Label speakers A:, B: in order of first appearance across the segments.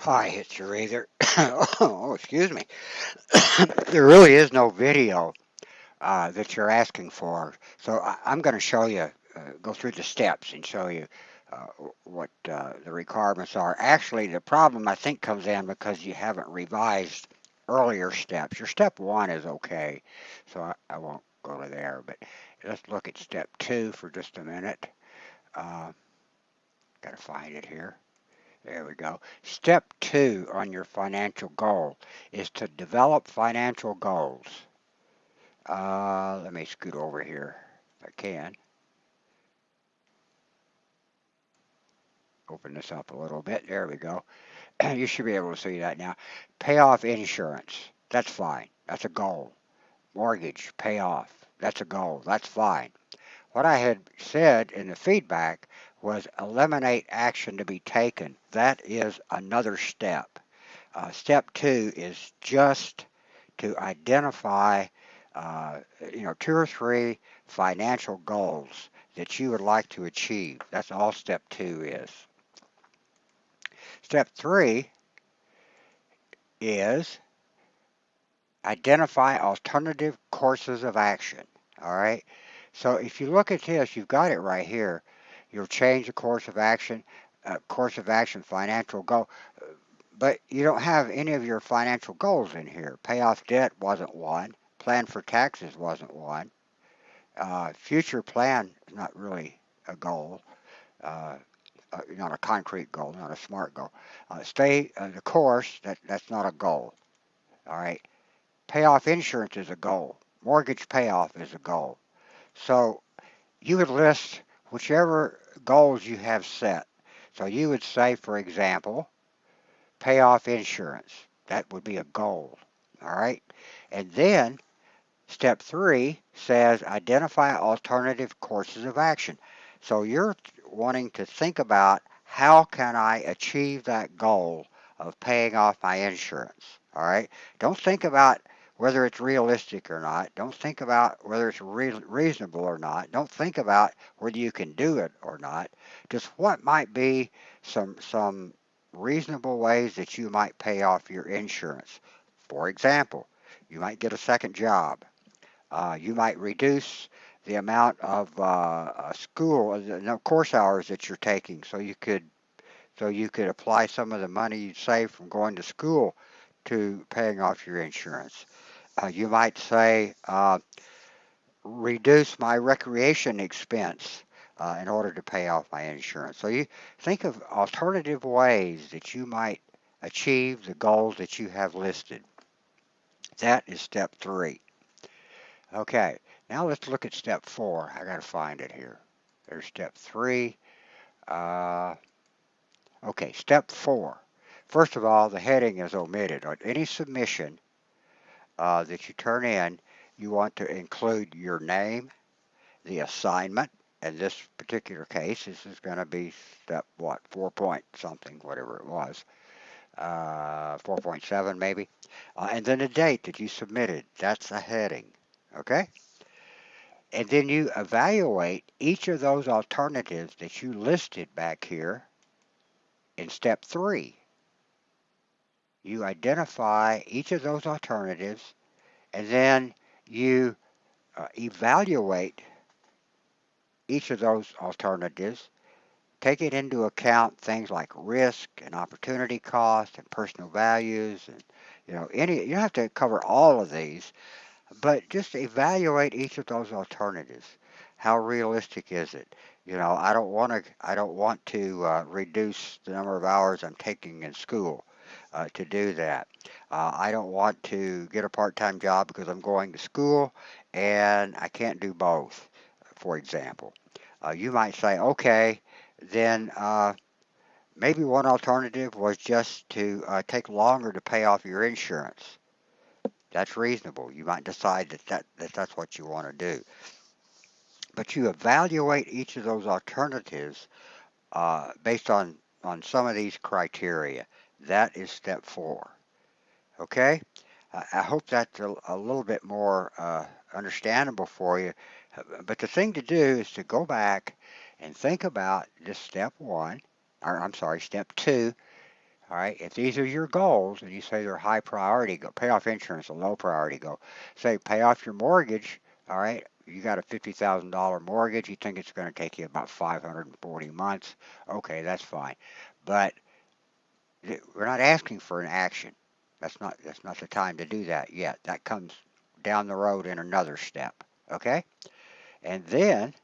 A: Hi, Hiteshree there. Oh, excuse me. There really is no video that you're asking for, so I'm going to show you, go through the steps and show you uh, what the requirements are. Actually, the problem I think comes in because you haven't revised earlier steps. Your step one is okay, so I won't go to there, but let's look at step two for just a minute. Uh, Got to find it here. There we go. Step two on your financial goal is to develop financial goals. Let me scoot over here if I can. Open this up a little bit. There we go. You should be able to see that now. Pay off insurance. That's fine. That's a goal. Mortgage, pay off. That's a goal. That's fine. What I had said in the feedback was eliminate action to be taken. That is another step. Step two is just to identify, uh, two or three financial goals that you would like to achieve. That's all step two is. Step three is identify alternative courses of action. All right. So if you look at this, you've got it right here. You'll change the course of action, financial goal. But you don't have any of your financial goals in here. Pay off debt wasn't one. Plan for taxes wasn't one. Future plan is not really a goal, uh, not a concrete goal, not a smart goal. Stay the course, that's not a goal. All right. Pay off insurance is a goal. Mortgage payoff is a goal. So you would list whichever goals you have set. So you would say, for example, pay off insurance. That would be a goal. All right. And then step three says identify alternative courses of action. So you're wanting to think about how can I achieve that goal of paying off my insurance. All right. Don't think about whether it's realistic or not. Don't think about whether it's reasonable or not. Don't think about whether you can do it or not. Just what might be some reasonable ways that you might pay off your insurance. For example, you might get a second job. You might reduce the amount of school, no course hours that you're taking, so you could apply some of the money you'd save from going to school to paying off your insurance. You might say, reduce my recreation expense in order to pay off my insurance. So you think of alternative ways that you might achieve the goals that you have listed. That is step three. Okay, now let's look at step four. I got to find it here. There's step three. Uh, okay, step four. First of all, the heading is omitted. On any submission that you turn in, you want to include your name, the assignment. In this particular case, this is going to be step what, 4 point something, whatever it was, 4.7 maybe, and then the date that you submitted. That's a heading. Okay. And then you evaluate each of those alternatives that you listed back here in step three. You identify each of those alternatives and then you evaluate each of those alternatives, take it into account things like risk and opportunity cost and personal values and you don't have to cover all of these, but just evaluate each of those alternatives. How realistic is it? I don't want to reduce the number of hours I'm taking in school to do that. I don't want to get a part-time job because I'm going to school and I can't do both, for example. You might say, okay, then maybe one alternative was just to take longer to pay off your insurance. That's reasonable. You might decide that's what you want to do. But you evaluate each of those alternatives based on some of these criteria. That is step four. Okay? I hope that's a little bit more understandable for you. But the thing to do is to go back and think about this step one, or I'm sorry, step two. All right, if these are your goals and you say they're high priority, go pay off insurance, a low priority goal. Say pay off your mortgage. All right, you got a $50,000 mortgage. You think it's going to take you about 540 months. Okay, that's fine, but we're not asking for an action. That's not the time to do that yet. That comes down the road in another step. Okay, and then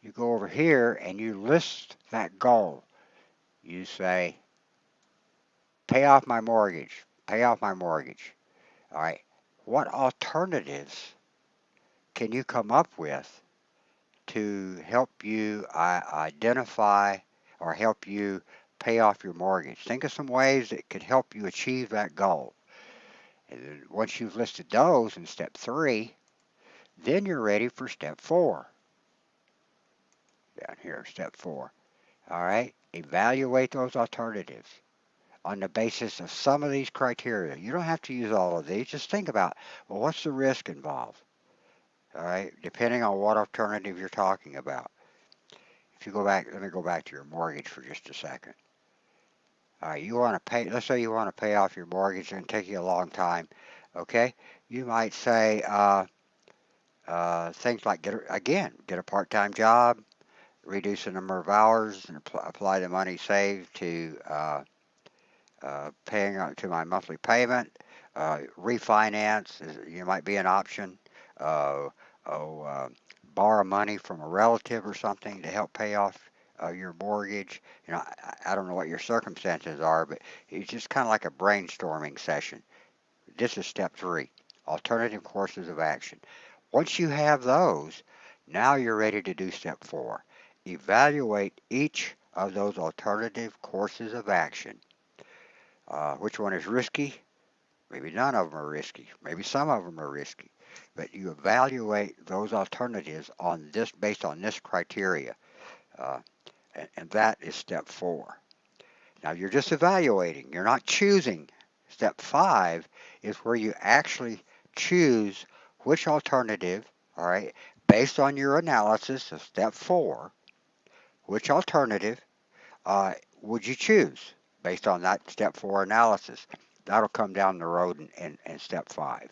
A: you go over here and you list that goal. You say pay off my mortgage. Pay off my mortgage. All right. What alternatives can you come up with to help you identify or help you pay off your mortgage? Think of some ways that could help you achieve that goal. And then once you've listed those in step 3, then you're ready for step 4. Down here, step 4. All right. Evaluate those alternatives on the basis of some of these criteria. You don't have to use all of these. Just think about, well, what's the risk involved? All right, depending on what alternative you're talking about. If you go back, let me go back to your mortgage for just a second. All right, you want to pay, let's say you want to pay off your mortgage, it's going to take you a long time. Okay, you might say things like get a part-time job, reduce the number of hours, and apply the money saved to paying to my monthly payment. Refinance might be an option. Uh, oh, borrow money from a relative or something to help pay off your mortgage. I don't know what your circumstances are, but it's just kind of like a brainstorming session. This is step 3, alternative courses of action. Once you have those, now you're ready to do step 4. Evaluate each of those alternative courses of action. Which one is risky? Maybe none of them are risky. Maybe some of them are risky. But you evaluate those alternatives on this, based on this criteria. Uh, and that is step 4. Now you're just evaluating. You're not choosing. Step 5 is where you actually choose which alternative, all right, based on your analysis of step 4, which alternative would you choose based on that step 4 analysis? That'll come down the road in step 5.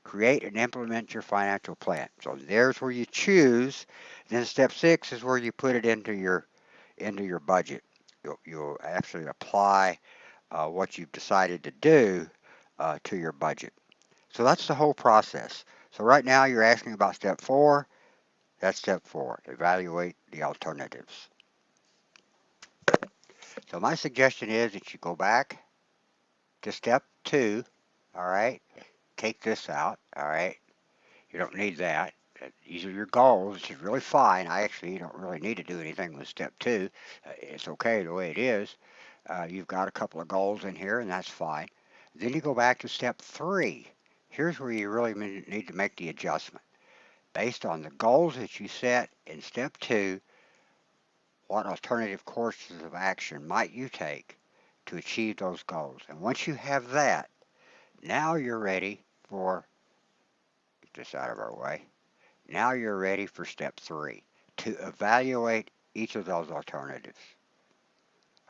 A: Create and implement your financial plan. So there's where you choose. Then step 6 is where you put it into your budget. You'll actually apply what you've decided to do to your budget. So that's the whole process. So right now you're asking about step 4. That's step 4. Evaluate the alternatives. So my suggestion is that you go back to step 2. All right. Take this out. All right. You don't need that. These are your goals, which is really fine. You don't really need to do anything with step 2. It's okay the way it is. You've got a couple of goals in here, and that's fine. Then you go back to step 3. Here's where you really need to make the adjustment. Based on the goals that you set in step 2, what alternative courses of action might you take to achieve those goals? And once you have that, now you're ready for, get this out of our way, now you're ready for step 3, to evaluate each of those alternatives.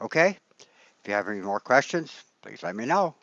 A: Okay? If you have any more questions, please let me know.